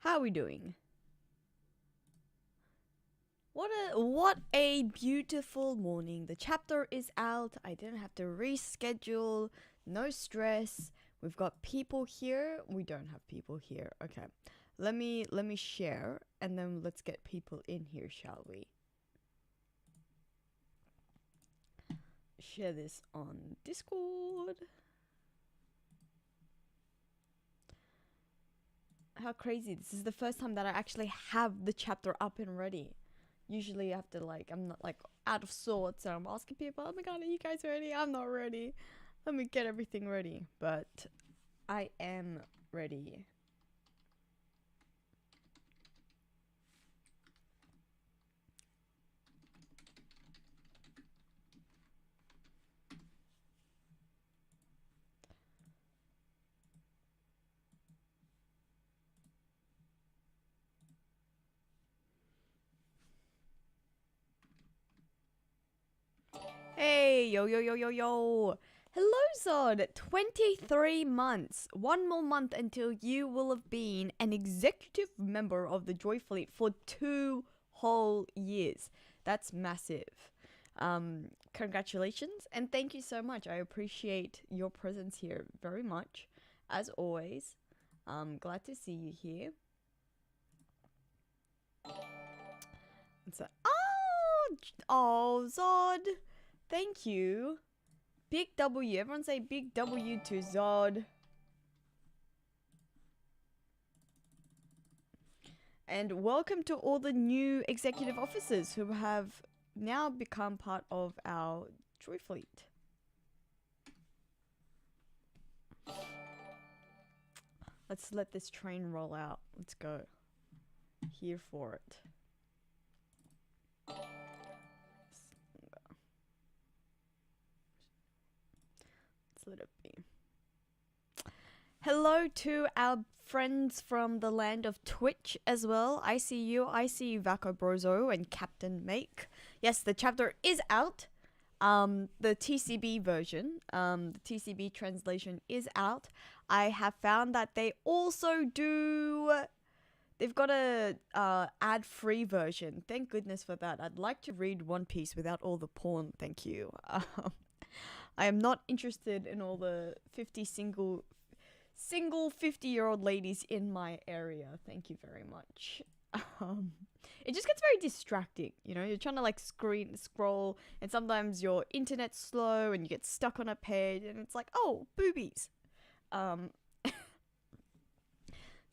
How are we doing? What a beautiful morning. The chapter is out. I didn't have to reschedule. No stress. We've got people here. We don't have people here. Okay. Let me share and then let's get people in here, shall we? Share this on Discord. How crazy. This is the first time that I actually have the chapter up and ready. Usually I have to I'm not out of sorts and I'm asking people, oh my god, are you guys ready? I'm not ready. Let me get everything ready. But I am ready. Hey, yo, yo, yo, yo, yo. Hello, Zod. 23 months. One more month until you will have been an executive member of the Joy Fleet for 2 whole years. That's massive. Congratulations and thank you so much. I appreciate your presence here very much. As always, glad to see you here. So, oh, Zod. Thank you. Big W. Everyone say big W to Zod. And welcome to all the new executive officers who have now become part of our Joy Fleet. Let's let this train roll out. Let's go. Here for it. Let it be. Hello to our friends from the land of Twitch as well. I see you, Vaco Brozo and Captain Make. Yes, the chapter is out. The TCB version, the TCB translation is out. I have found that they also do. They've got a ad-free version. Thank goodness for that. I'd like to read One Piece without all the porn. Thank you. I am not interested in all the 50 single 50-year-old ladies in my area. Thank you very much. It just gets very distracting, you know. You're trying to scroll, and sometimes your internet's slow, and you get stuck on a page, and it's like, oh, boobies. So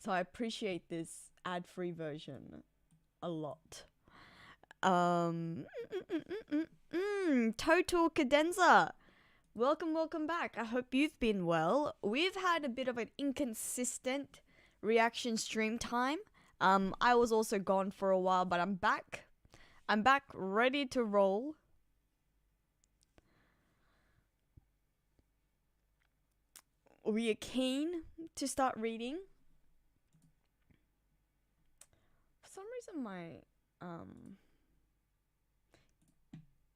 I appreciate this ad-free version a lot. Total Cadenza. Welcome back. I hope you've been well. We've had a bit of an inconsistent reaction stream time. I was also gone for a while, but I'm back. I'm back ready to roll. We are keen to start reading.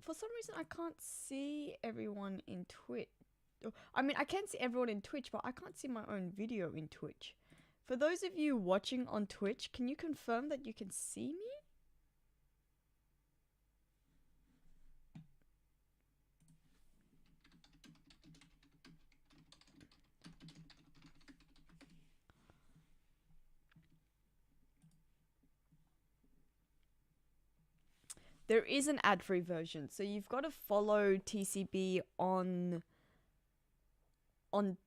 For some reason I can't see everyone in Twitch. I mean, I can see everyone in Twitch, but I can't see my own video in Twitch. For those of you watching on Twitch, can you confirm that you can see me? There is an ad-free version, so you've got to follow TCB on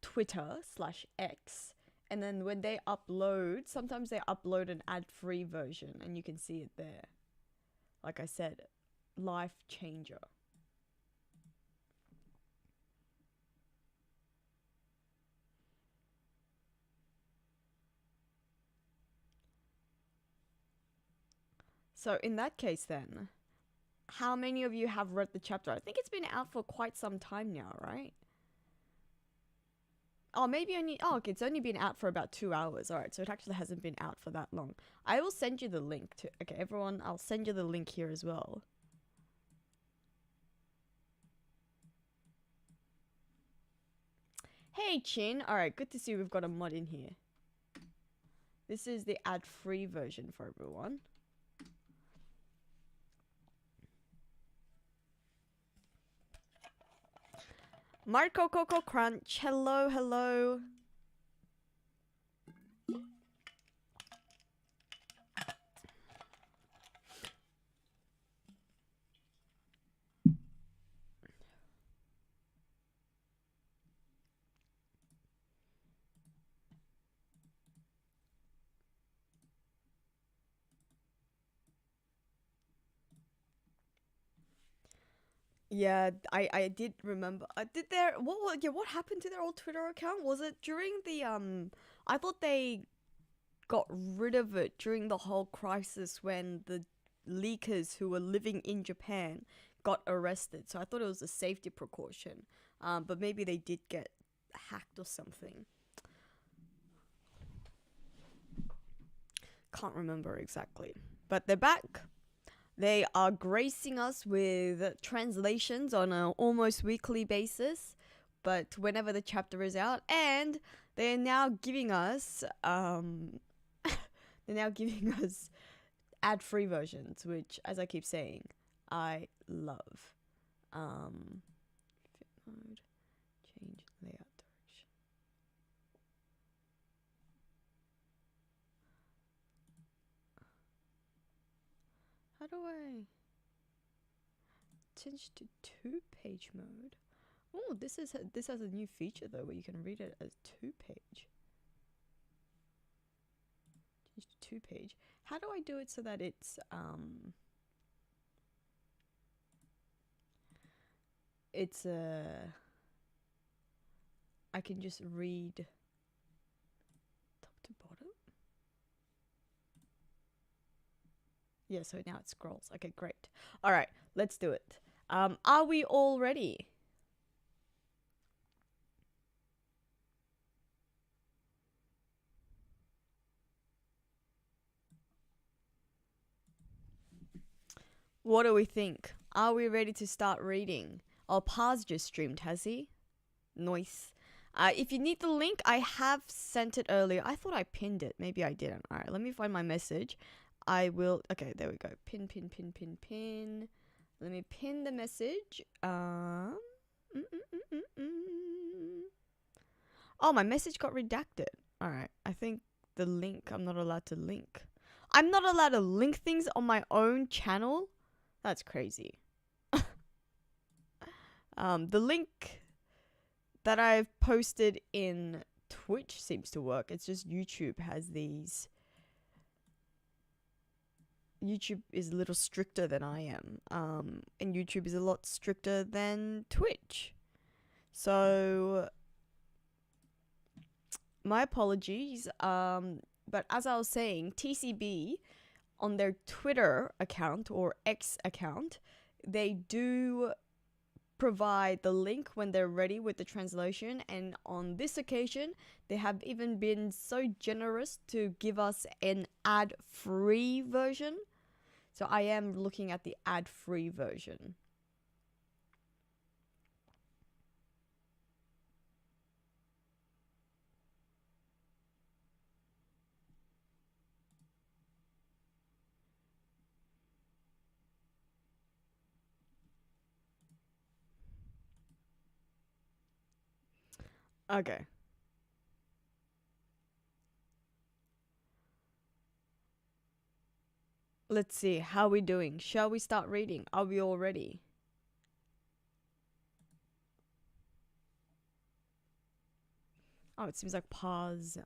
Twitter/X, and then when they upload, sometimes they upload an ad-free version, and you can see it there. Like I said, life changer. So in that case then, how many of you have read the chapter? I think it's been out for quite some time now, right? Oh, maybe only... Oh, okay, it's only been out for about 2 hours. Alright, so it actually hasn't been out for that long. I will send you the link to... Okay, everyone, I'll send you the link here as well. Hey, Chin. Alright, good to see we've got a mod in here. This is the ad-free version for everyone. Marco Coco Crunch, hello, hello. Yeah, I did remember. Did their what happened to their old Twitter account? Was it during the I thought they got rid of it during the whole crisis when the leakers who were living in Japan got arrested. So I thought it was a safety precaution. But maybe they did get hacked or something. Can't remember exactly. But they're back. They are gracing us with translations on an almost weekly basis, but whenever the chapter is out, and they're now giving us ad-free versions, which, as I keep saying, I love. Fit mode, change layout direction. How do I change to 2-page mode? Oh, this has a new feature though, where you can read it as 2-page. Change to 2-page. How do I do it so that it's I can just read top to bottom? Yeah, so now it scrolls. Okay, great. All right, let's do it. Are we all ready? What do we think? Are we ready to start reading? Oh, Paz just streamed, has he? Nice. If you need the link, I have sent it earlier. I thought I pinned it. Maybe I didn't. All right, let me find my message. I will. Okay, there we go. Pin, pin, pin, pin, pin. Let me pin the message. Oh, my message got redacted. All right. I think the link. I'm not allowed to link. I'm not allowed to link things on my own channel. That's crazy. The link that I've posted in Twitch seems to work. It's just YouTube has these. YouTube is a little stricter than I am. And YouTube is a lot stricter than Twitch. So, my apologies. But as I was saying, TCB on their Twitter account or X account, they do provide the link when they're ready with the translation, and on this occasion they have even been so generous to give us an ad-free version. So I am looking at the ad-free version. Okay. Let's see, how are we doing? Shall we start reading? Are we all ready? Oh, it seems like Pa's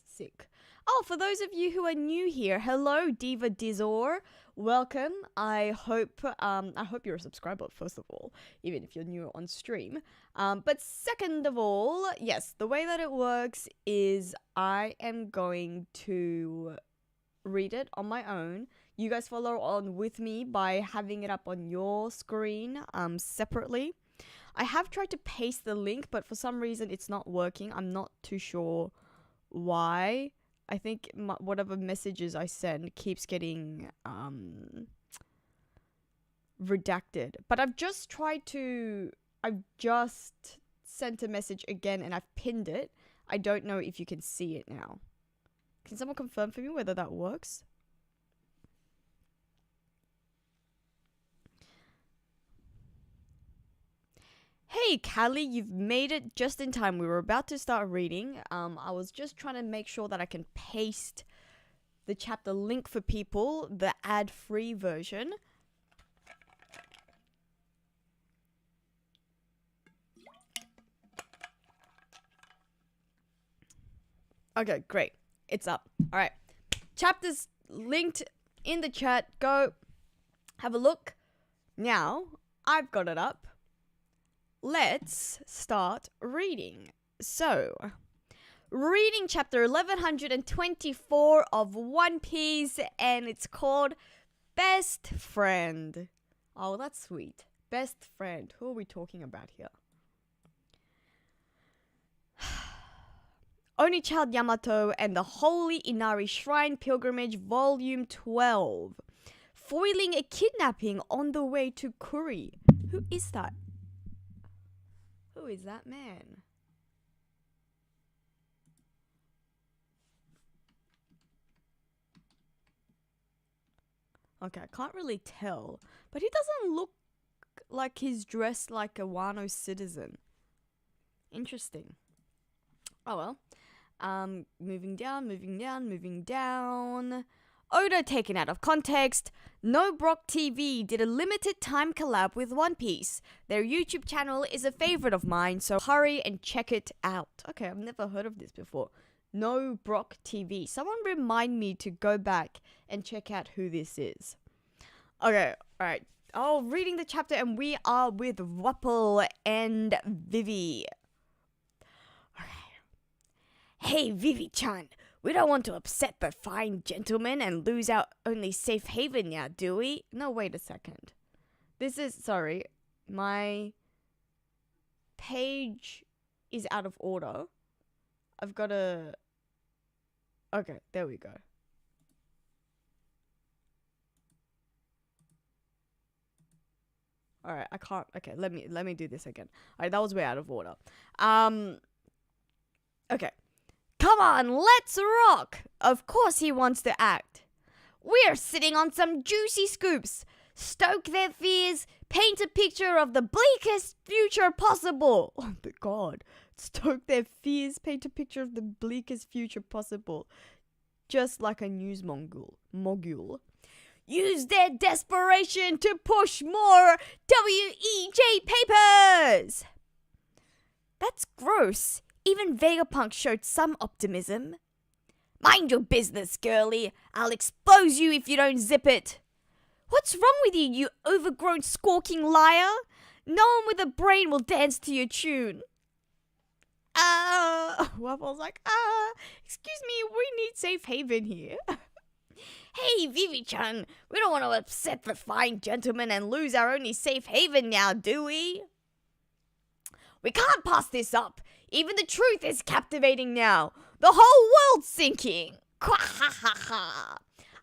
sick. Oh, for those of you who are new here, hello Diva Dizor. Welcome. I hope you're a subscriber, first of all, even if you're new on stream. But second of all, yes, the way that it works is I am going to read it on my own. You guys follow on with me by having it up on your screen separately. I have tried to paste the link, but for some reason it's not working. I'm not too sure why. I think whatever messages I send keeps getting redacted. But I've just sent a message again and I've pinned it. I don't know if you can see it now. Can someone confirm for me whether that works? Hey, Callie, you've made it just in time. We were about to start reading. I was just trying to make sure that I can paste the chapter link for people, the ad-free version. Okay, great. It's up. All right. Chapters linked in the chat. Go have a look. Now, I've got it up. Let's start reading. So, reading chapter 1124 of One Piece, and it's called Best Friend. Oh, that's sweet. Best friend. Who are we talking about here? Onichild Yamato and the Holy Inari Shrine Pilgrimage Volume 12. Foiling a kidnapping on the way to Kuri. Who is that? Who is that man? Okay, I can't really tell. But he doesn't look like he's dressed like a Wano citizen. Interesting. Oh well. Moving down. Oda taken out of context. No Brock TV did a limited time collab with One Piece. Their YouTube channel is a favorite of mine, so hurry and check it out. Okay, I've never heard of this before. No Brock TV. Someone remind me to go back and check out who this is. Okay, alright. Oh, reading the chapter, and we are with Wapple and Vivi. Hey, Vivi-chan, we don't want to upset the fine gentleman and lose our only safe haven now, do we? No, wait a second. Sorry, my page is out of order. I've got to... Okay, there we go. Alright, I can't... Okay, let me do this again. Alright, that was way out of order. Okay. Come on, let's rock! Of course he wants to act. We're sitting on some juicy scoops. Stoke their fears, paint a picture of the bleakest future possible. Oh my god. Stoke their fears, paint a picture of the bleakest future possible. Just like a news mogul. Use their desperation to push more WEJ papers! That's gross. Even Vegapunk showed some optimism. Mind your business, girlie. I'll expose you if you don't zip it. What's wrong with you, you overgrown squawking liar? No one with a brain will dance to your tune. Waffle's like, excuse me, we need safe haven here. Hey, Vivi-chan, we don't want to upset the fine gentleman and lose our only safe haven now, do we? We can't pass this up. Even the truth is captivating now. The whole world's sinking.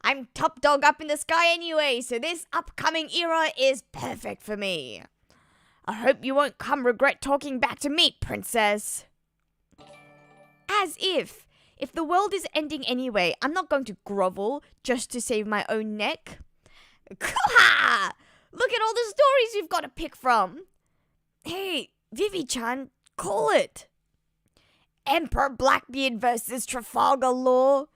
I'm top dog up in the sky anyway, so this upcoming era is perfect for me. I hope you won't come regret talking back to me, princess. As if. If the world is ending anyway, I'm not going to grovel just to save my own neck. Look at all the stories you've got to pick from. Hey, Vivi-chan, call it. Emperor Blackbeard versus Trafalgar Law.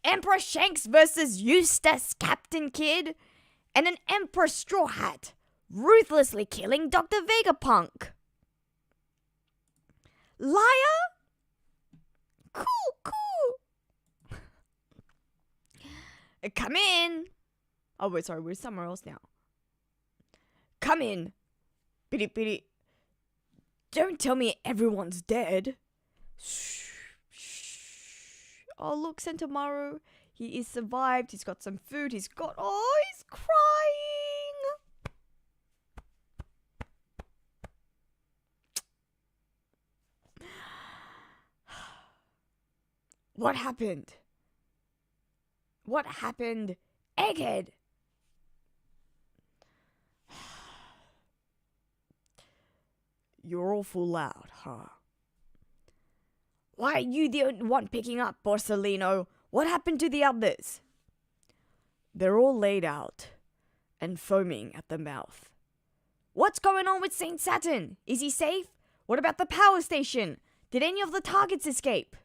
Emperor Shanks versus Eustace Captain Kidd. And an Emperor Straw Hat ruthlessly killing Dr. Vegapunk. Liar? Cool. Come in. Oh, wait, sorry, we're somewhere else now. Come in. Piri. Don't tell me everyone's dead. Shh. Oh, look, Sentomaru. He is survived. He's got some food. He's crying. What happened? Egghead! You're awful loud, huh? Why are you the only one picking up, Borsellino? What happened to the others? They're all laid out and foaming at the mouth. What's going on with Saint Saturn? Is he safe? What about the power station? Did any of the targets escape?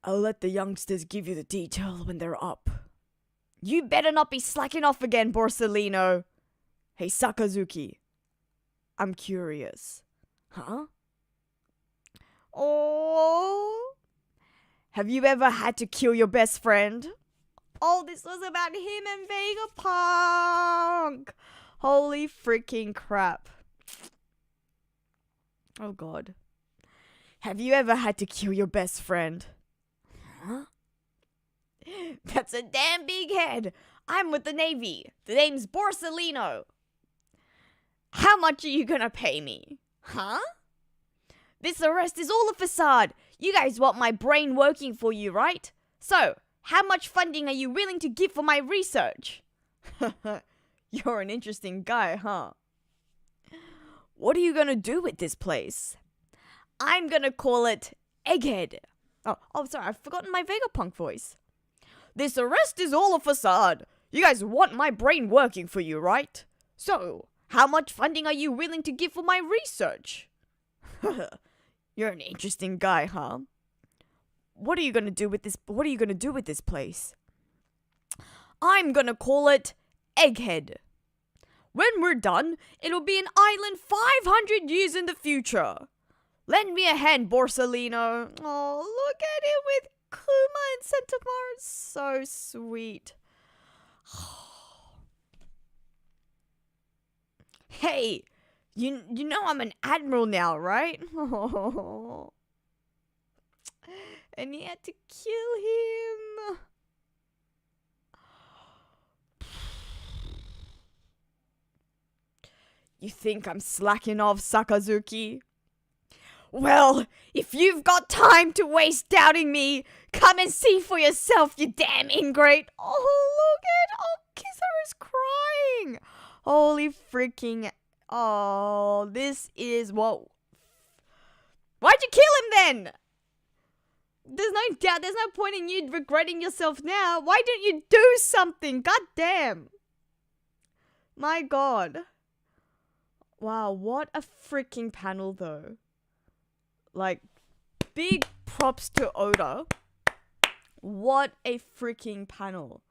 I'll let the youngsters give you the detail when they're up. You better not be slacking off again, Borsellino. Hey, Sakazuki. I'm curious. Huh? Oh. Have you ever had to kill your best friend? Oh, this was about him and Vegapunk. Holy freaking crap. Oh, God. Have you ever had to kill your best friend? Huh? That's a damn big head. I'm with the Navy. The name's Borsellino. How much are you gonna pay me? Huh? This arrest is all a facade. You guys want my brain working for you, right? So, how much funding are you willing to give for my research? You're an interesting guy, huh? What are you gonna do with this place? I'm gonna call it Egghead. Oh, sorry, I've forgotten my Vegapunk voice. This arrest is all a facade. You guys want my brain working for you, right? So, how much funding are you willing to give for my research? You're an interesting guy, huh? What are you gonna do with this place? I'm gonna call it Egghead. When we're done, it'll be an island 500 years in the future. Lend me a hand, Borsellino. Oh, look at him with Kuma and Centaur. So sweet. Hey, you know I'm an admiral now, right? And he had to kill him. You think I'm slacking off, Sakazuki? Well, if you've got time to waste doubting me, come and see for yourself, you damn ingrate. Oh, Kizaru's crying. Holy freaking... Oh, this is what... Why'd you kill him then? There's no doubt, there's no point in you regretting yourself now. Why didn't you do something? God damn. My God. Wow, what a freaking panel though. Like, big props to Oda. What a freaking panel.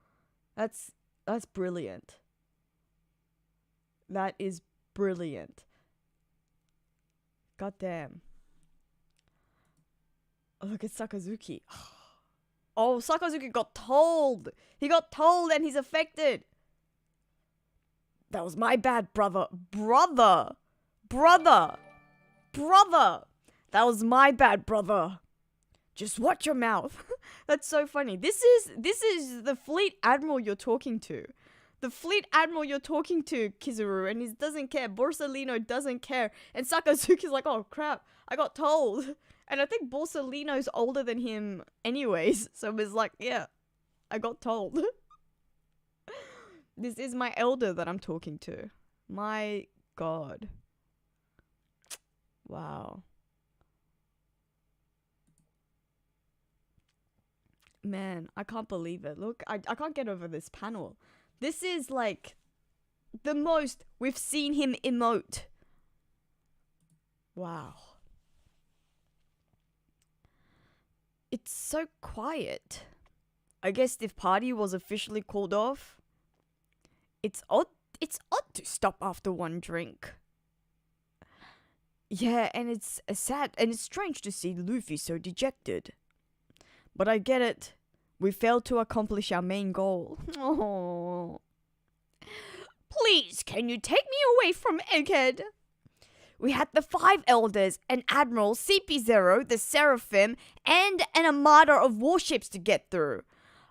That's brilliant. That is brilliant. God damn. Oh, look at Sakazuki. Oh, Sakazuki got told. He got told and he's affected. That was my bad, brother. Brother. That was my bad, brother. Just watch your mouth. That's so funny. This is the fleet admiral you're talking to. The fleet admiral you're talking to, Kizaru, and he doesn't care. Borsellino doesn't care. And Sakazuki's like, oh crap, I got told. And I think Borsellino's older than him anyways. So it's like, yeah, I got told. This is my elder that I'm talking to. My God. Wow. Man, I can't believe it. Look, I can't get over this panel. This is like the most we've seen him emote. Wow. It's so quiet. I guess the party was officially called off. It's odd to stop after one drink. Yeah, and it's sad and it's strange to see Luffy so dejected. But I get it. We failed to accomplish our main goal. Oh. Please, can you take me away from Egghead? We had the 5 elders, an admiral, CP0, the Seraphim, and an armada of warships to get through.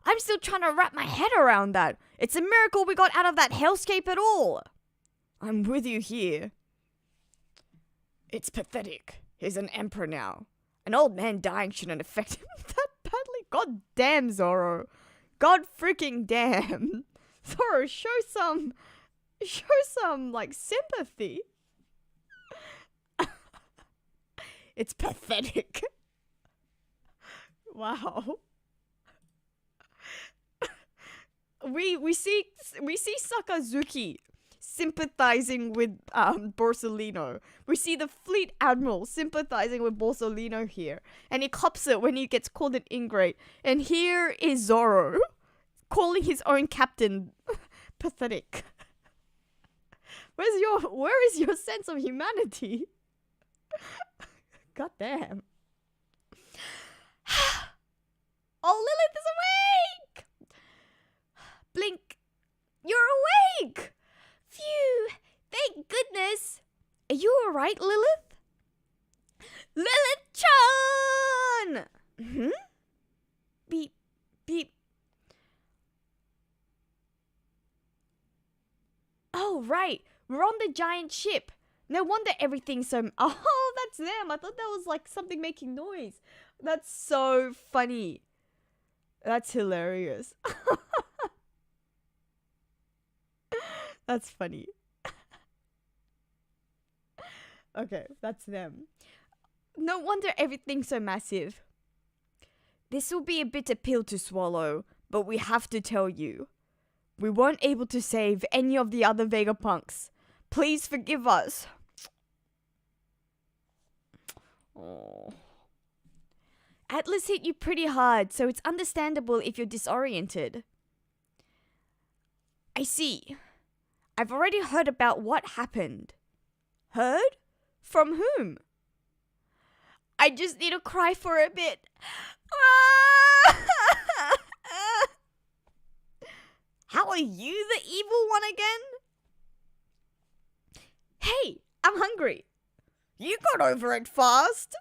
I'm still trying to wrap my head around that. It's a miracle we got out of that hellscape at all. I'm with you here. It's pathetic. He's an emperor now. An old man dying shouldn't affect him that badly. God damn, Zoro. God freaking damn. Zoro, show some, like, sympathy. It's pathetic. Wow. We see Sakazuki sympathizing with Borsellino. We see the Fleet Admiral sympathizing with Borsellino here, and he cops it when he gets called an ingrate. And here is Zoro calling his own captain pathetic. Where is your sense of humanity? God damn. Oh, Lilith is awake! Blink. You're awake! Phew! Thank goodness! Are you alright, Lilith? Lilith-chan! Beep. Beep. Oh, right. We're on the giant ship. No wonder everything's so... Oh, that's them. I thought that was like something making noise. That's so funny. That's hilarious. That's funny. Okay, that's them. No wonder everything's so massive. This will be a bitter pill to swallow, but we have to tell you. We weren't able to save any of the other Vegapunks. Please forgive us. Oh. Atlas hit you pretty hard, so it's understandable if you're disoriented. I see. I've already heard about what happened. Heard? From whom? I just need to cry for a bit. How are you the evil one again? Hey, I'm hungry. You got over it fast.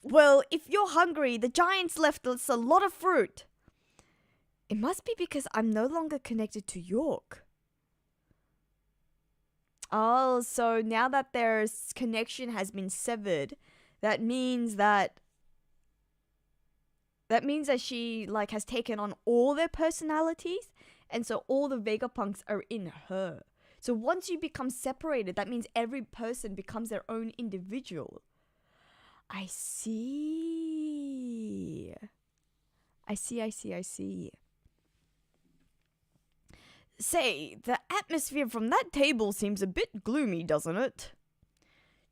Well, if you're hungry, the giants left us a lot of fruit. It must be because I'm no longer connected to York. Oh, so now that their connection has been severed, that means that she like has taken on all their personalities, and so all the Vegapunks are in her. So once you become separated, that means every person becomes their own individual. I see. I see. Say, the atmosphere from that table seems a bit gloomy, doesn't it?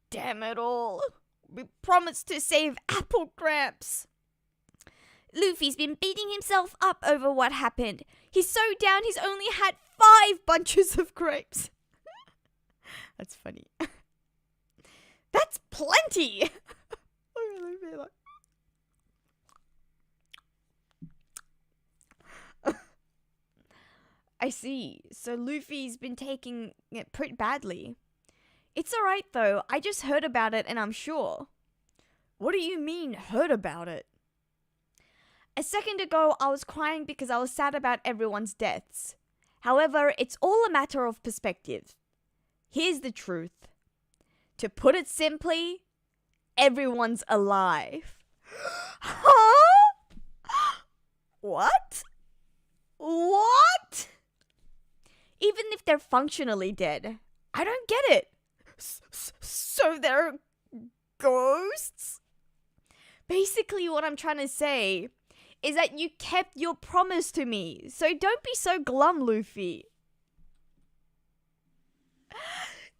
Damn it all. We promised to save Apple Gramps. Luffy's been beating himself up over what happened. He's so down he's only had 5 bunches of grapes. That's funny. That's plenty! I see. So Luffy's been taking it pretty badly. It's alright though. I just heard about it and I'm sure. What do you mean, heard about it? A second ago, I was crying because I was sad about everyone's deaths. However, it's all a matter of perspective. Here's the truth. To put it simply, everyone's alive. Huh? What? What? Even if they're functionally dead. I don't get it. So they're ghosts? Basically, what I'm trying to say is that you kept your promise to me. So don't be so glum, Luffy.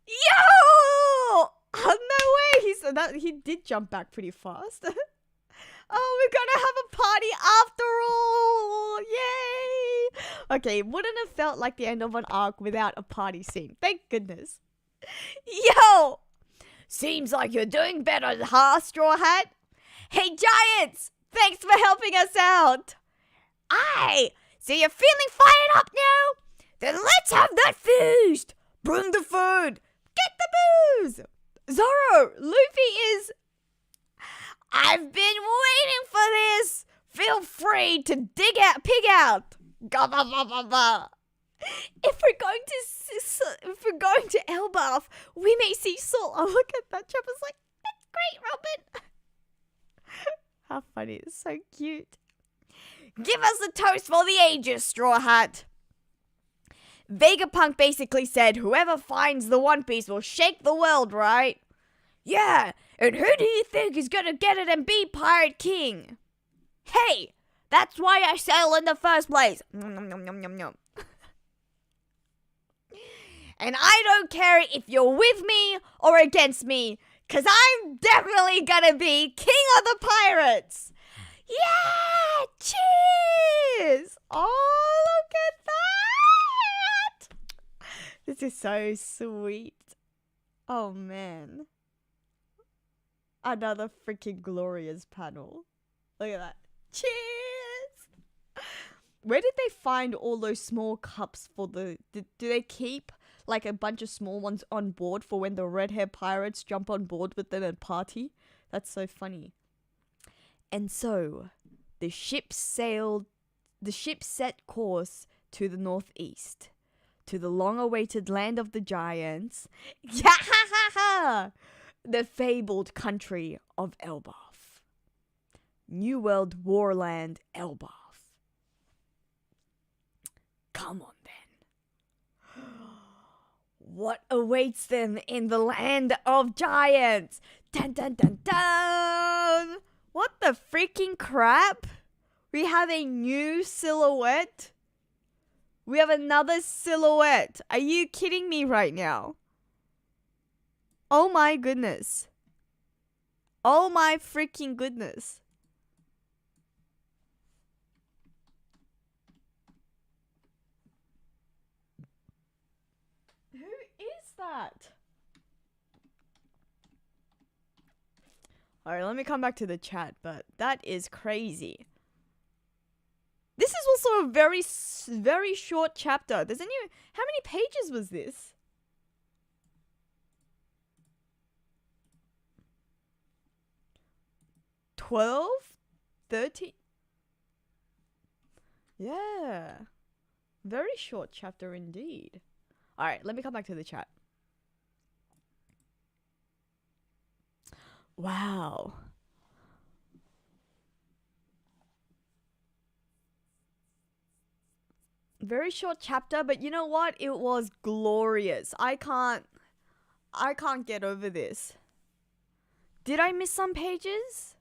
Yo! Oh, no way! He did jump back pretty fast. Oh, we're gonna have a party after all! Yay! Okay, it wouldn't have felt like the end of an arc without a party scene. Thank goodness. Yo! Seems like you're doing better, huh, Straw Hat? Hey, Giants! Thanks for helping us out! Aye! So you're feeling fired up now? Then let's have that feast! Bring the food! Get the booze! Zoro, Luffy is... I've been waiting for this! Feel free to pig out! Gah-bah-bah-bah-bah. If we're going to Elbaf, we may see Salt. Oh, look at that. Chopper's like, that's great, Robin. How funny. It's so cute. Give us a toast for the ages, Straw Hat. Vegapunk basically said, whoever finds the One Piece will shake the world, right? Yeah, and who do you think is gonna get it and be Pirate King? Hey, that's why I sail in the first place. Nom, nom, nom, nom, nom. And I don't care if you're with me or against me, cause I'm definitely gonna be King of the Pirates. Yeah! Cheers! Oh, look at that! This is so sweet. Oh, man. Another freaking glorious panel. Look at that. Cheers! Where did they find all those small cups for the... Do they keep, like, a bunch of small ones on board for when the red-hair pirates jump on board with them and party? That's so funny. And so, the ship set course to the northeast, to the long-awaited land of the giants, the fabled country of Elbaf. New World Warland Elbaf. Come on then. What awaits them in the land of giants? Dun dun dun dun! What the freaking crap? We have a new silhouette? We have another silhouette. Are you kidding me right now? Oh my goodness. Oh my freaking goodness. Who is that? Alright, let me come back to the chat, but that is crazy. This is also a very short chapter. There's any... How many pages was this? 12? 13? Yeah. Very short chapter indeed. Alright, let me come back to the chat. Wow. Very short chapter, but you know what? It was glorious. I can't get over this. Did I miss some pages?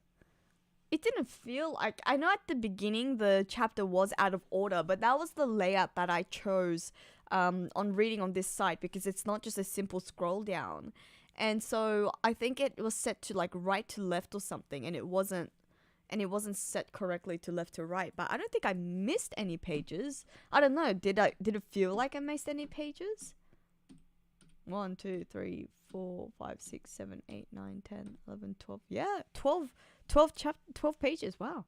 It didn't feel like... I know at the beginning the chapter was out of order, but that was the layout that I chose on reading on this site, because it's not just a simple scroll down. And so I think it was set to like right to left or something, and it wasn't set correctly to left to right. But I don't think I missed any pages. I don't know. Did it feel like I missed any pages? 1, 2, 3, 4, 5, 6, 7, 8, 9, 10, 11, 12. Yeah, 12 pages. Wow.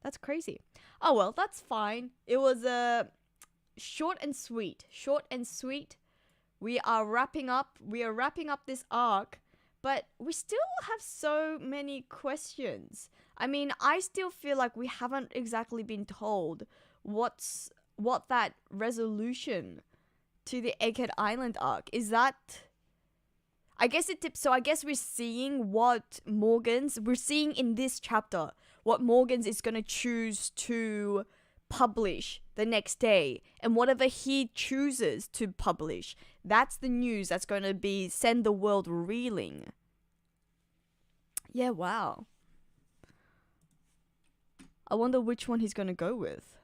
That's crazy. Oh well, that's fine. It was short and sweet. Short and sweet. We are wrapping up this arc, but we still have so many questions. I mean, I still feel like we haven't exactly been told what that resolution to the Egghead Island arc is. That, I guess so I guess we're seeing we're seeing in this chapter what Morgans is going to choose to publish the next day, and whatever he chooses to publish, that's the news that's going to send the world reeling. Yeah, wow. I wonder which one he's going to go with.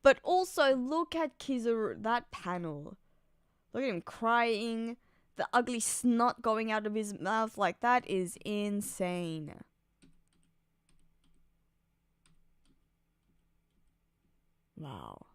But also, look at Kizaru, that panel. Look at him crying, the ugly snot going out of his mouth. Like, that is insane. Wow.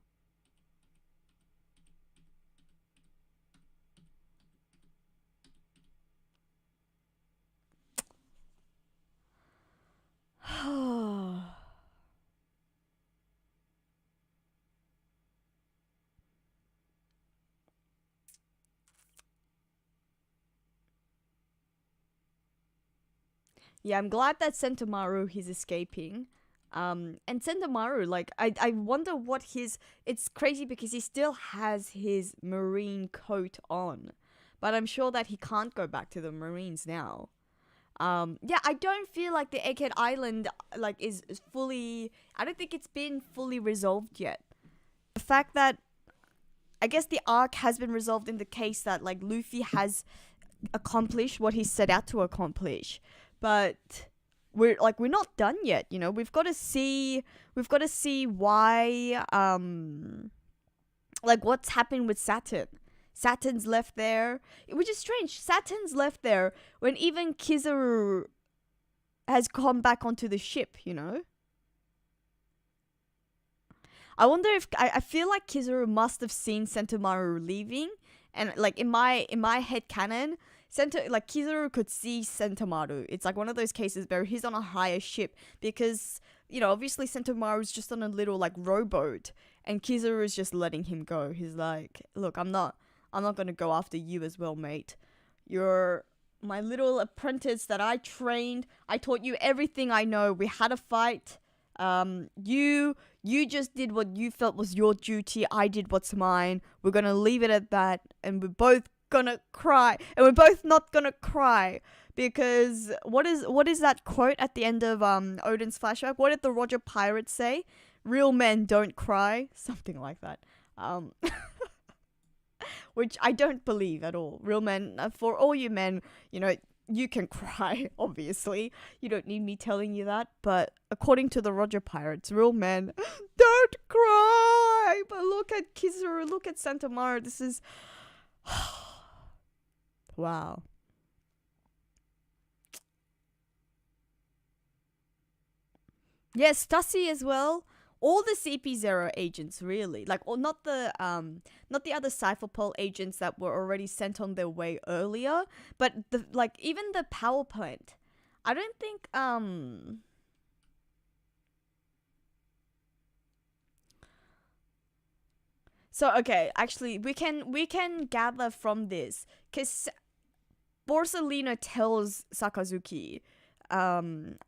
Yeah, I'm glad that Sentomaru he's escaping. And Sentomaru, like, I wonder what it's crazy because he still has his marine coat on. But I'm sure that he can't go back to the Marines now. Yeah, I don't feel like the Egghead Island, like, is fully... I don't think it's been fully resolved yet. The fact that... I guess the arc has been resolved in the case that, like, Luffy has accomplish what he set out to accomplish. But we're not done yet, you know. We've got to see why like what's happened with Saturn. Saturn's left there, which is strange. Saturn's left there when even Kizaru has come back onto the ship, you know? I wonder if I feel like Kizaru must have seen Sentomaru leaving, and like in my head canon, Kizaru could see Sentomaru. It's like one of those cases where he's on a higher ship because, you know, obviously Sentomaru's just on a little like rowboat and Kizaru is just letting him go. He's like, "Look, I'm not going to go after you as well, mate. You're my little apprentice that I trained. I taught you everything I know. We had a fight. You just did what you felt was your duty. I did what's mine. We're going to leave it at that, and we're both gonna cry, and we're both not gonna cry because what is that quote at the end of Odin's flashback? What did the Roger Pirate say? Real men don't cry, something like that. Which I don't believe at all. Real men, for all you men, you know, you can cry, obviously. You don't need me telling you that. But according to the Roger Pirates, real men don't cry. But look at Kizaru, look at Sentomaru. This is... wow. Yes, Stussy as well. All the CP0 agents, really. Like, or not the other Cypherpol agents that were already sent on their way earlier, but even the power plant. I don't think So okay, actually we can gather from this cuz Borsalino tells Sakazuki I'll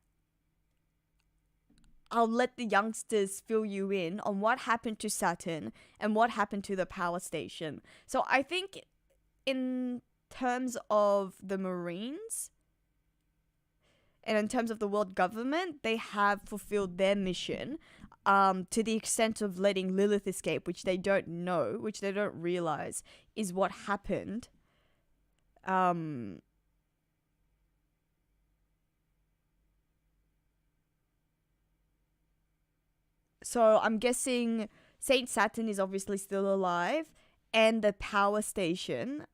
let the youngsters fill you in on what happened to Saturn and what happened to the power station. So I think in terms of the Marines and in terms of the world government, they have fulfilled their mission to the extent of letting Lilith escape, which they don't know, which they don't realize is what happened. So I'm guessing Saint Saturn is obviously still alive, and the power station,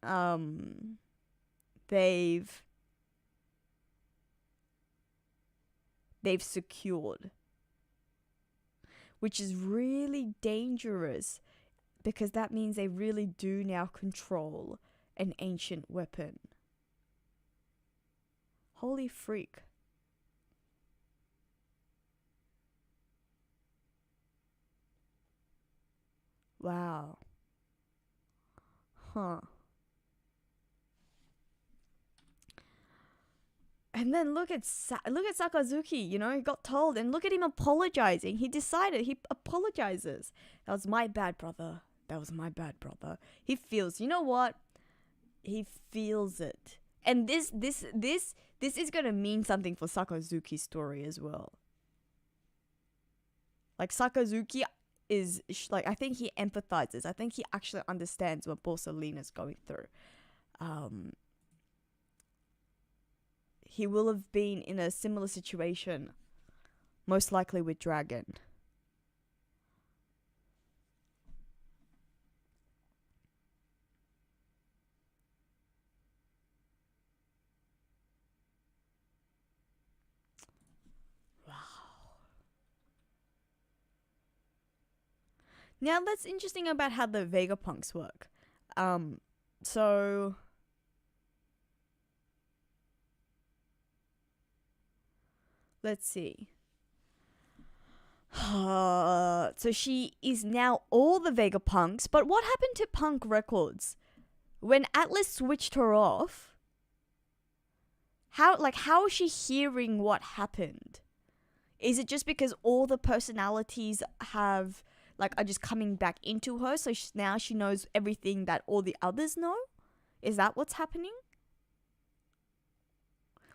they've secured, which is really dangerous because that means they really do now control an ancient weapon. Holy freak. Wow. Huh. And then look at Sakazuki, you know, he got told, and look at him apologizing. He decided, he apologizes. That was my bad, brother. That was my bad, brother. He feels, you know what? He feels it. And this is going to mean something for Sakazuki's story as well. Like Sakazuki is like, I think he empathizes. I think he actually understands what Borsalina's going through. He will have been in a similar situation, most likely with Dragon. Now that's interesting about how the Vegapunks work. So let's see. So she is now all the Vegapunks, but what happened to Punk Records? When Atlas switched her off, how is she hearing what happened? Is it just because all the personalities are just coming back into her, so now she knows everything that all the others know? Is that what's happening?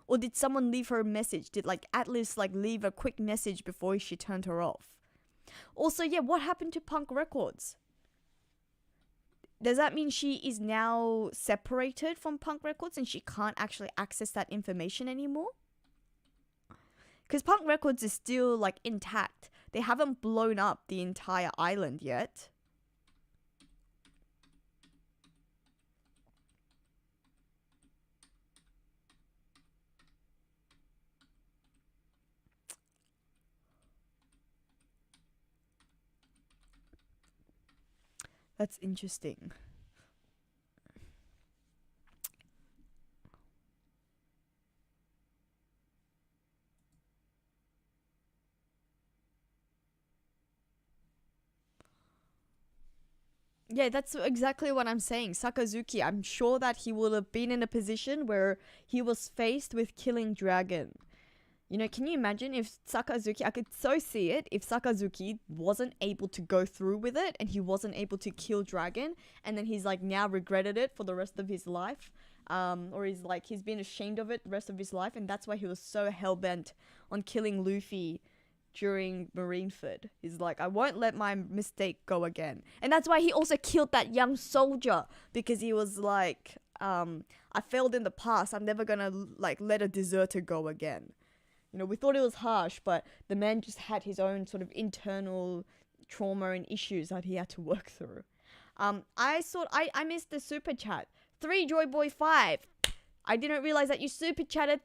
Or did someone leave her a message? Did Atlas leave a quick message before she turned her off? Also, yeah, what happened to Punk Records? does that mean she is now separated from Punk Records and she can't actually access that information anymore? Because Punk Records is still like intact. They haven't blown up the entire island yet. That's interesting. Yeah, that's exactly what I'm saying. Sakazuki, I'm sure that he would have been in a position where he was faced with killing Dragon. You know, can you imagine if Sakazuki, I could so see it, if Sakazuki wasn't able to go through with it and he wasn't able to kill Dragon, and then he's like now regretted it for the rest of his life. Or he's been ashamed of it the rest of his life, and that's why he was so hell-bent on killing Luffy during Marineford. He's like, I won't let my mistake go again. And that's why he also killed that young soldier, because he was like, I failed in the past, I'm never gonna like let a deserter go again. You know, we thought it was harsh, but the man just had his own sort of internal trauma and issues that he had to work through. I missed the super chat. 3 Joyboy 5. I didn't realize that you super chatted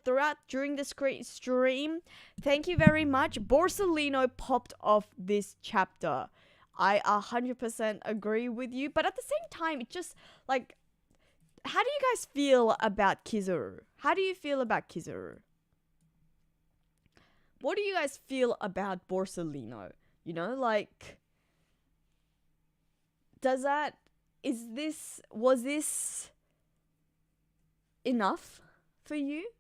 during the stream. Thank you very much. Borsalino popped off this chapter. I 100% agree with you, but at the same time, it's just like, how do you guys feel about Kizaru? How do you feel about Kizaru? What do you guys feel about Borsalino? You know, like, was this enough for you?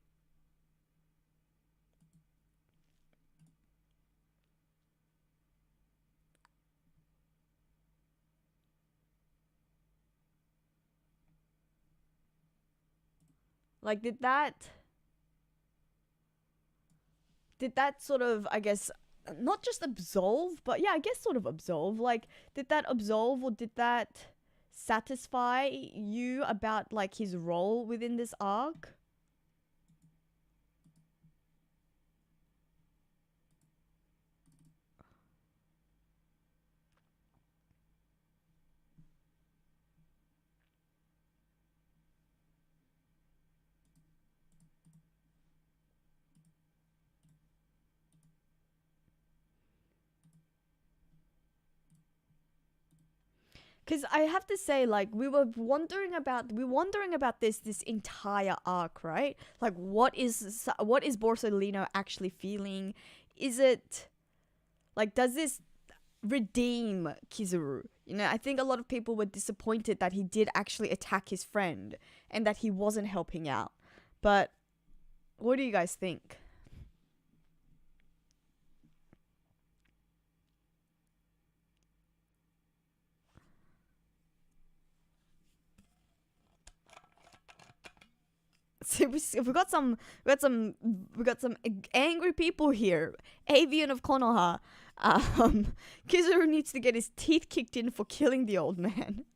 Like, did that sort of, I guess, not just absolve, but yeah, I guess sort of absolve. Like, did that absolve or did that satisfy you about like his role within this arc? Because I have to say, like, we were wondering about this entire arc, right? Like, what is Borsalino actually feeling? Is it like, does this redeem Kizaru? You know, I think a lot of people were disappointed that he did actually attack his friend and that he wasn't helping out. But what do you guys think? So we got some angry people here. Avian of Konoha. Kizaru needs to get his teeth kicked in for killing the old man.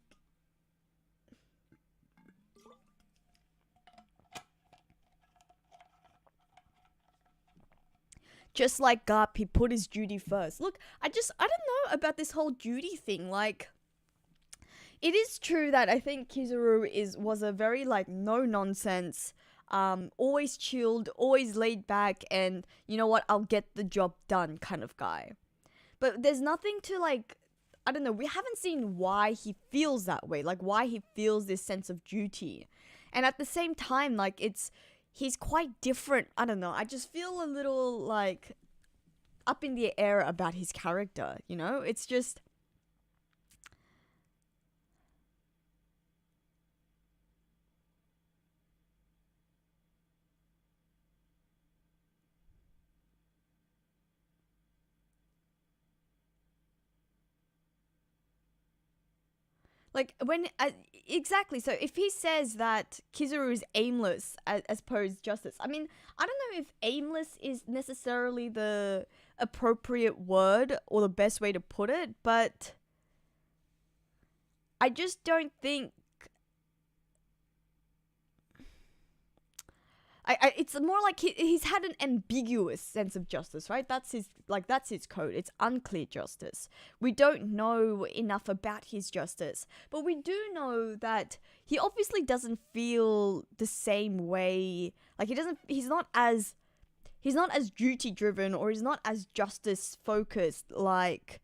Just like Garp, he put his duty first. Look, I don't know about this whole duty thing. Like, it is true that I think Kizaru was a very like no nonsense, always chilled, always laid back, and you know what, I'll get the job done kind of guy. But there's nothing to like, I don't know, we haven't seen why he feels that way, like why he feels this sense of duty. And at the same time, like he's quite different. I don't know, I just feel a little like up in the air about his character, you know? It's just, like, when, exactly, so if he says that Kizaru is aimless as opposed to justice, I mean, I don't know if aimless is necessarily the appropriate word or the best way to put it, but I just don't think it's more like he's had an ambiguous sense of justice, right? That's his code. It's unclear justice. We don't know enough about his justice, but we do know that he obviously doesn't feel the same way. Like he's not as duty driven, or he's not as justice focused like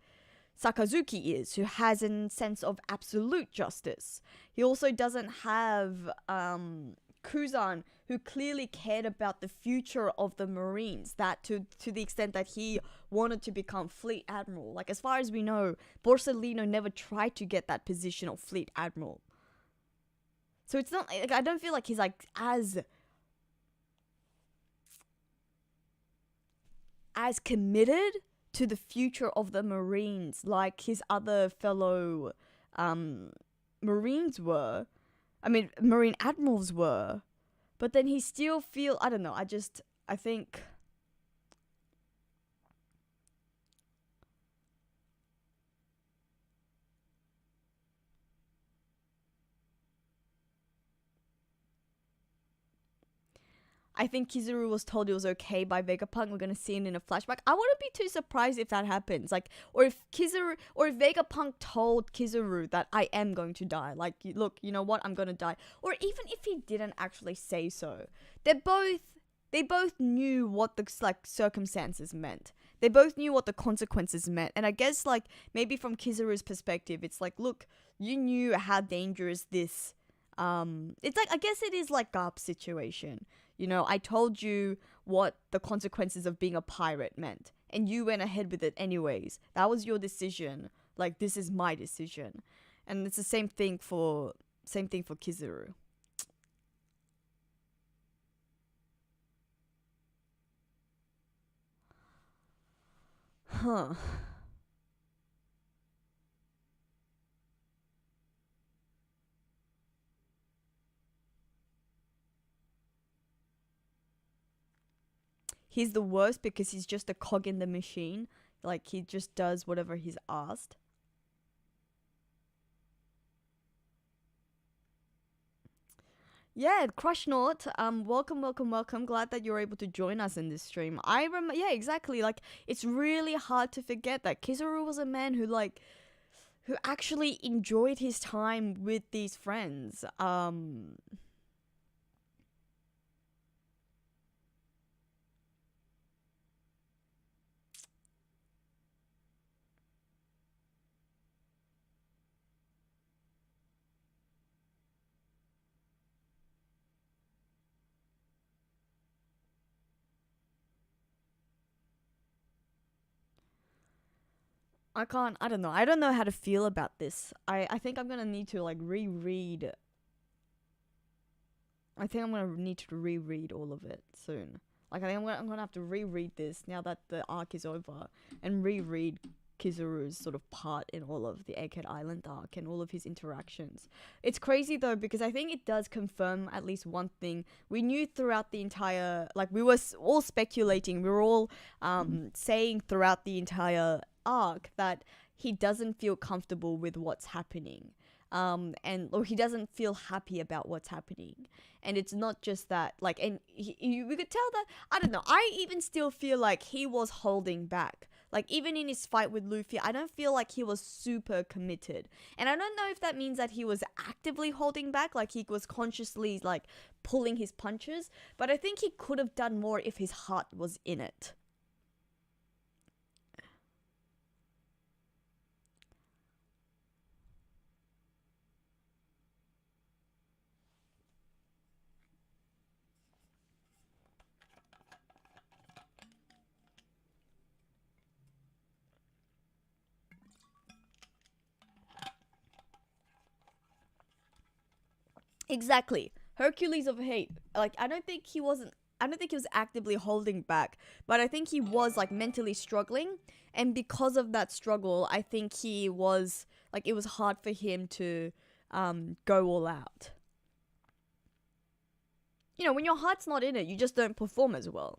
Sakazuki is, who has a sense of absolute justice. He also doesn't have Kuzan, who clearly cared about the future of the Marines, that to the extent that he wanted to become Fleet Admiral. Like, as far as we know, Borsellino never tried to get that position of Fleet Admiral. So it's not, like, I don't feel like he's like as committed to the future of the Marines like his other fellow Marines were. I mean, Marine Admirals were. But then he still I don't know, I think... I think Kizaru was told it was okay by Vegapunk. We're gonna see it in a flashback. I wouldn't be too surprised if that happens. Like, or if Vegapunk told Kizaru that I am going to die. Like, look, you know what? I'm gonna die. Or even if he didn't actually say so, they both knew what the circumstances meant. They both knew what the consequences meant. And I guess maybe from Kizaru's perspective, it's like, look, you knew how dangerous this. It's like, I guess it is like Garp's situation. You know, I told you what the consequences of being a pirate meant, and you went ahead with it anyways. That was your decision. Like, this is my decision. And it's the same thing for Kizaru. Huh. He's the worst because he's just a cog in the machine. Like, he just does whatever he's asked. Yeah, Crushnaut, welcome. Glad that you're able to join us in this stream. Yeah, exactly. Like, it's really hard to forget that Kizaru was a man who actually enjoyed his time with these friends. I don't know. I don't know how to feel about this. I think I'm gonna need to reread. I think I'm gonna need to reread all of it soon. Like, I think I'm gonna have to reread this now that the arc is over, and reread Kizaru's sort of part in all of the Egghead Island arc and all of his interactions. It's crazy though, because I think it does confirm at least one thing. We knew throughout the entire, we were all speculating, we were all saying throughout the entire arc that he doesn't feel comfortable with what's happening. Or he doesn't feel happy about what's happening. And it's not just that, we could tell that, I don't know, I even still feel like he was holding back. Like, even in his fight with Luffy, I don't feel like he was super committed. And I don't know if that means that he was actively holding back, like he was consciously, pulling his punches. But I think he could have done more if his heart was in it. Exactly. Hercules of Hate. I don't think he was actively holding back, but I think he was mentally struggling, and because of that struggle, I think he was it was hard for him to go all out. You know, when your heart's not in it, you just don't perform as well.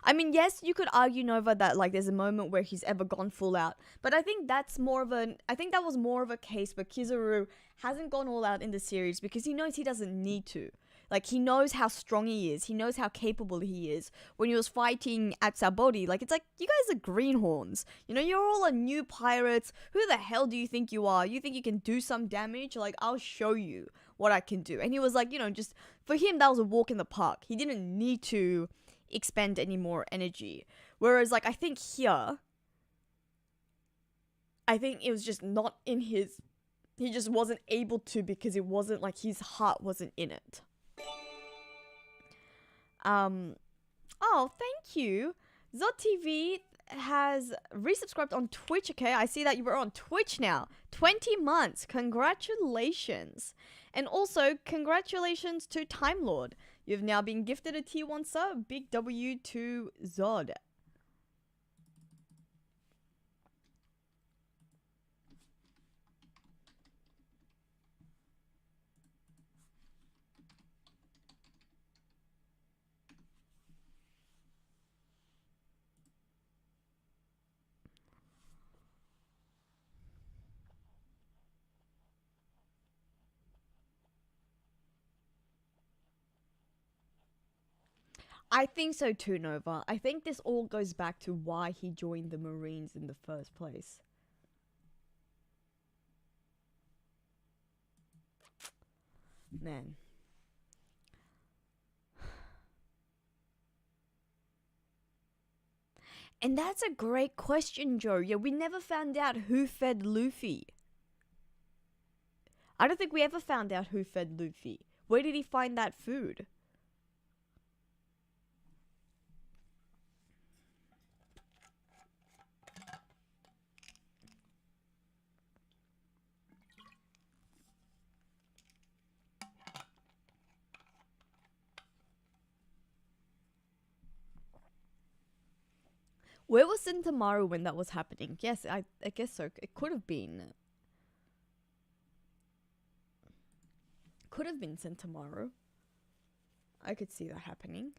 I mean, yes, you could argue, Nova, that like there's a moment where he's ever gone full out, but I think that's more of an. I think that was more of a case where Kizaru hasn't gone all out in the series because he knows he doesn't need to. Like, he knows how strong he is. He knows how capable he is. When he was fighting at Sabodi, like, it's like, you guys are greenhorns. You know, you're all a new pirates. Who the hell do you think you are? You think you can do some damage? Like, I'll show you what I can do. And he was like, you know, just, for him, that was a walk in the park. He didn't need to expend any more energy. Whereas, like, I think here, I think it was just not in his, he just wasn't able to because it wasn't, like, his heart wasn't in it. Oh, thank you. Zod TV has resubscribed on Twitch. Okay, I see that you were on Twitch now. 20 months. Congratulations. And also, congratulations to Time Lord. You've now been gifted a tier 1 sub. Big W to Zod. I think so too, Nova. I think this all goes back to why he joined the Marines in the first place. Man. And that's a great question, Joe. Yeah, we never found out who fed Luffy. I don't think we ever found out who fed Luffy. Where did he find that food? Where was Sentamaru when that was happening? Yes, I guess so. It could have been. Could have been Sentamaru. I could see that happening.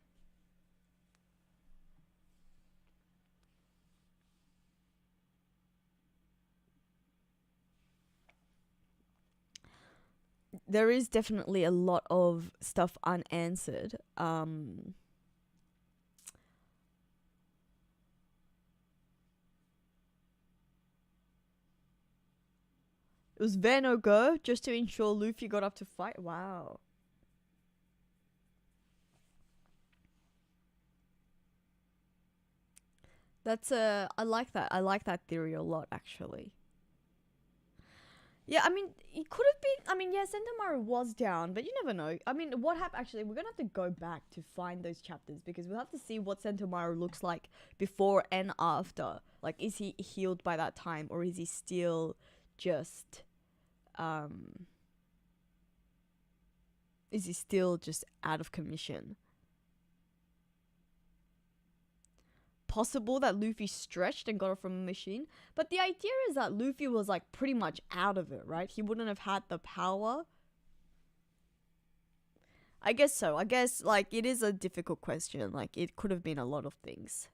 There is definitely a lot of stuff unanswered. It was Vano go just to ensure Luffy got up to fight. Wow. That's I like that. I like that theory a lot, actually. Yeah, I mean, it could have been. I mean, yeah, Sentamaru was down, but you never know. I mean, what happened? Actually, we're gonna have to go back to find those chapters because we'll have to see what Sentamaru looks like before and after. Like, is he healed by that time, or is he still just, is he still just out of commission? Possible that Luffy stretched and got it from a machine, but the idea is that Luffy was like pretty much out of it, right? He wouldn't have had the power. I guess so. I guess like it is a difficult question. Like it could have been a lot of things.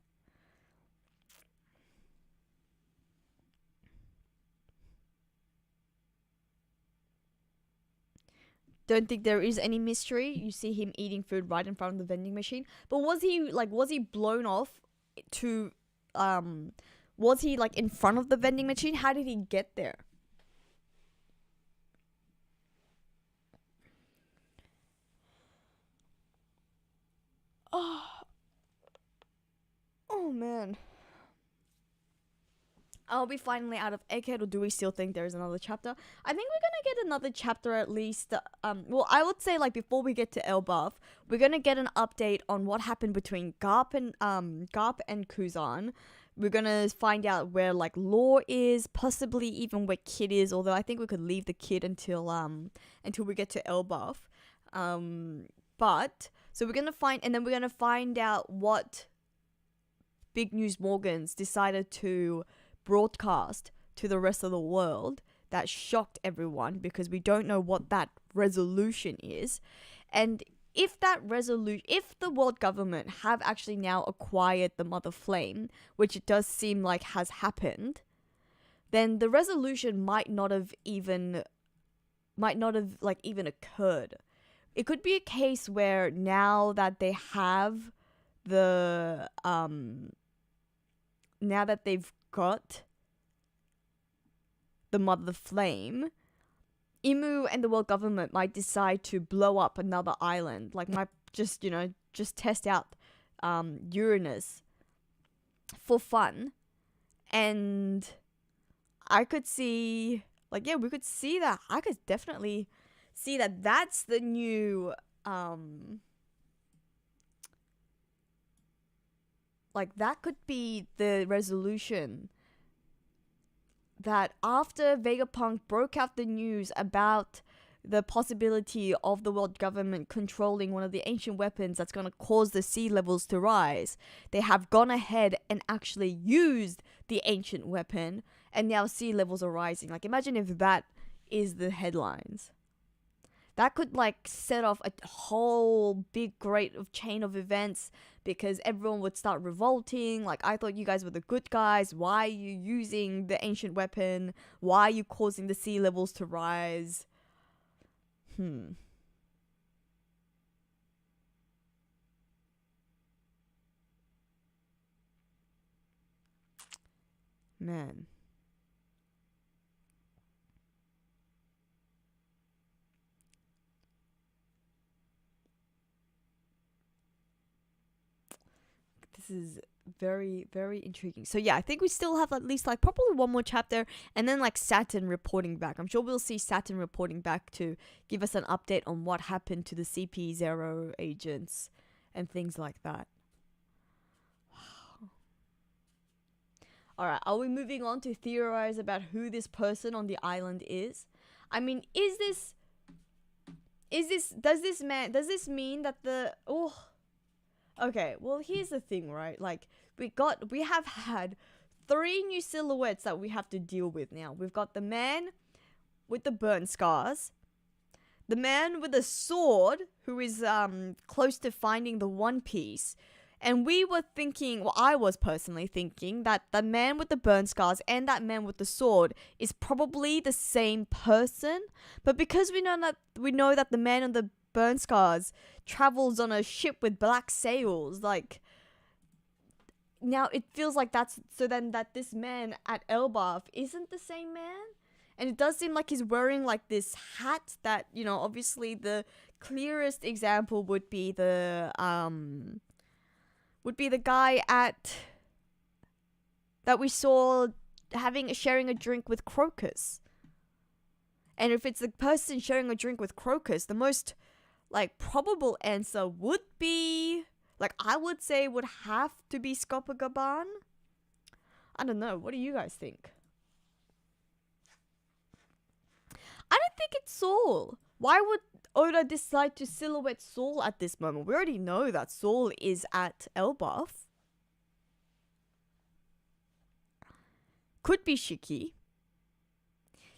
Don't think there is any mystery. You see him eating food right in front of the vending machine. But was he blown off to was he like in front of the vending machine? How did he get there? Oh man. I'll be finally out of Egghead, or do we still think there's another chapter? I think we're gonna get another chapter at least. Well, I would say like before we get to Elbaf, we're gonna get an update on what happened between Garp and Kuzan. We're gonna find out where like Law is, possibly even where Kid is. Although I think we could leave the Kid until we get to Elbaf. But so we're gonna find out what Big News Morgans decided to broadcast to the rest of the world that shocked everyone, because we don't know what that resolution is. And if that resolution, if the world government have actually now acquired the Mother Flame, which it does seem like has happened, then the resolution might not have like even occurred. It could be a case where now that they have the now that they've got the Mother Flame, Imu and the world government might decide to blow up another island, like might just test out Uranus for fun. And I could see, like, yeah, we could see that. I could definitely see that that's the new like that could be the resolution, that after Vegapunk broke out the news about the possibility of the world government controlling one of the ancient weapons that's going to cause the sea levels to rise, they have gone ahead and actually used the ancient weapon, and now sea levels are rising. Like, imagine if that is the headlines. That could like set off a whole big great chain of events, because everyone would start revolting. Like, I thought you guys were the good guys. Why are you using the ancient weapon? Why are you causing the sea levels to rise? Man. This is very, very intriguing. So yeah, I think we still have at least like probably one more chapter, and then like Saturn reporting back. I'm sure we'll see Saturn reporting back to give us an update on what happened to the CP0 agents and things like that. Wow. Alright, are we moving on to theorize about who this person on the island is? I mean, does this mean that okay, well, here's the thing, right? Like, we have had 3 new silhouettes that we have to deal with now. We've got the man with the burn scars, the man with the sword, who is close to finding the One Piece. And we were thinking, well, I was personally thinking that the man with the burn scars and that man with the sword is probably the same person. But because we know that the man on the burn scars travels on a ship with black sails, like, now it feels like that this man at Elbaf isn't the same man. And it does seem like he's wearing like this hat that, obviously the clearest example would be the guy that we saw sharing a drink with Crocus. And if it's the person sharing a drink with Crocus, the most like probable answer would be, like, I would say would have to be Scopogaban. I don't know. What do you guys think? I don't think it's Saul. Why would Oda decide to silhouette Saul at this moment? We already know that Saul is at Elbaf. Could be Shiki.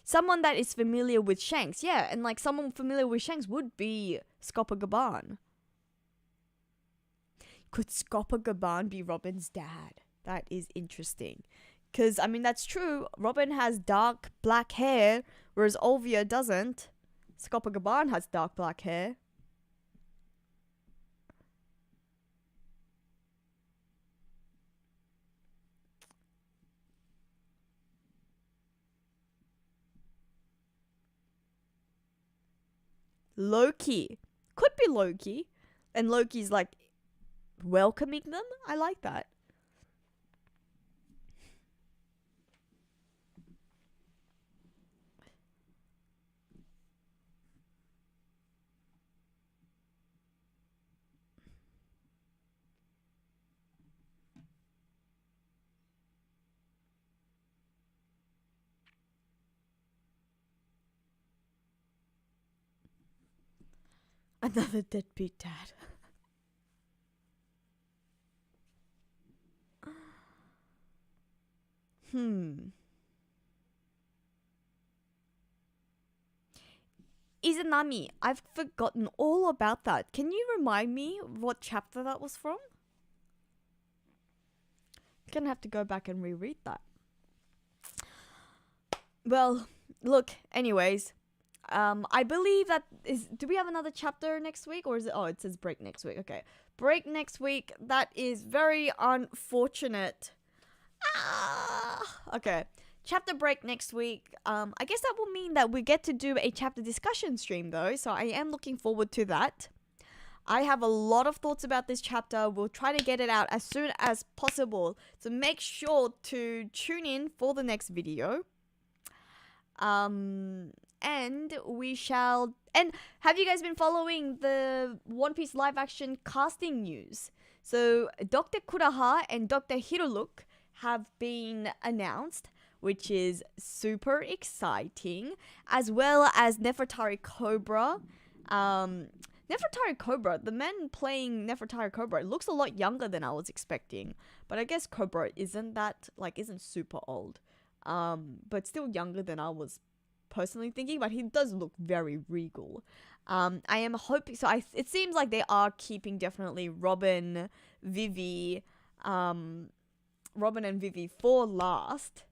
Someone that is familiar with Shanks. Yeah, and like someone familiar with Shanks would be Scopogaban. Could Scopogaban be Robin's dad? That is interesting. Because, I mean, that's true. Robin has dark black hair, whereas Olvia doesn't. Scopogaban has dark black hair. Loki. Could be Loki. And Loki's like welcoming them. I like that. Another deadbeat dad. Izanami. I've forgotten all about that. Can you remind me what chapter that was from? Gonna have to go back and reread that. Well, look, anyways, I believe that do we have another chapter next week, or is it, oh, it says break next week. Okay. Break next week. That is very unfortunate. Okay. Chapter break next week. I guess that will mean that we get to do a chapter discussion stream though, so I am looking forward to that. I have a lot of thoughts about this chapter. We'll try to get it out as soon as possible. So make sure to tune in for the next video. And we shall... And have you guys been following the One Piece live action casting news? So Dr. Kuraha and Dr. Hiroluk have been announced, which is super exciting, as well as Nefertari Cobra. Nefertari Cobra, the man playing Nefertari Cobra, looks a lot younger than I was expecting. But I guess Cobra isn't super old. But still younger than I was personally thinking, but he does look very regal. I am hoping, so it seems like they are keeping definitely Robin, Vivi, Robin and Vivi for last.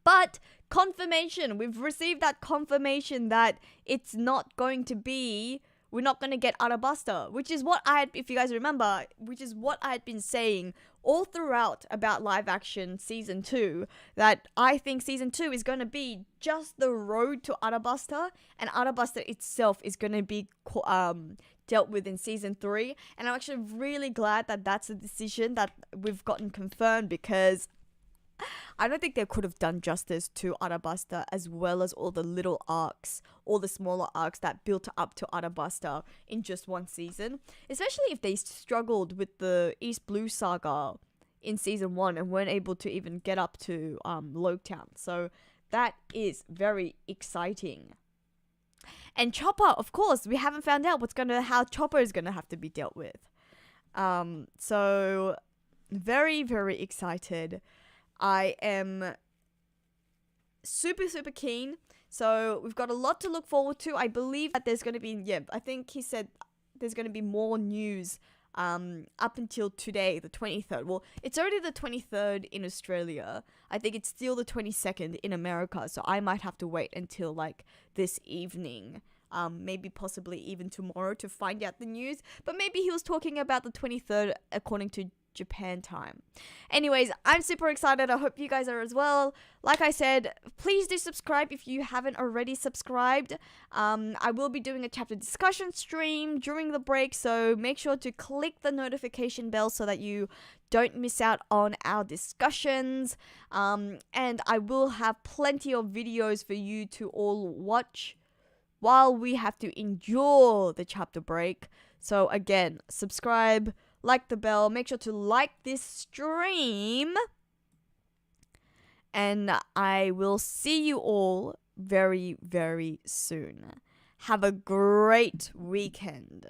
But confirmation, we've received that confirmation that it's not going to be, we're not going to get Arabasta, which is what if you guys remember, which is what I had been saying all throughout about live action season 2, that I think season 2 is going to be just the road to Arabasta, and Arabasta itself is going to be dealt with in season 3. And I'm actually really glad that that's a decision that we've gotten confirmed, because I don't think they could have done justice to Arabasta, as well as all the little arcs, all the smaller arcs that built up to Arabasta in just one season. Especially if they struggled with the East Blue saga in season 1 and weren't able to even get up to Loketown. So that is very exciting. And Chopper, of course, we haven't found out how Chopper is gonna have to be dealt with. So very, very excited. I am super, super keen. So we've got a lot to look forward to. I believe that there's going to be, I think he said there's going to be more news up until today, the 23rd. Well, it's already the 23rd in Australia. I think it's still the 22nd in America. So I might have to wait until like this evening. Maybe possibly even tomorrow to find out the news. But maybe he was talking about the 23rd according to Japan time. Anyways, I'm super excited. I hope you guys are as well. Like I said, please do subscribe if you haven't already subscribed. I will be doing a chapter discussion stream during the break, so make sure to click the notification bell so that you don't miss out on our discussions. And I will have plenty of videos for you to all watch while we have to endure the chapter break. So again, subscribe, like the bell, make sure to like this stream, and I will see you all very, very soon. Have a great weekend.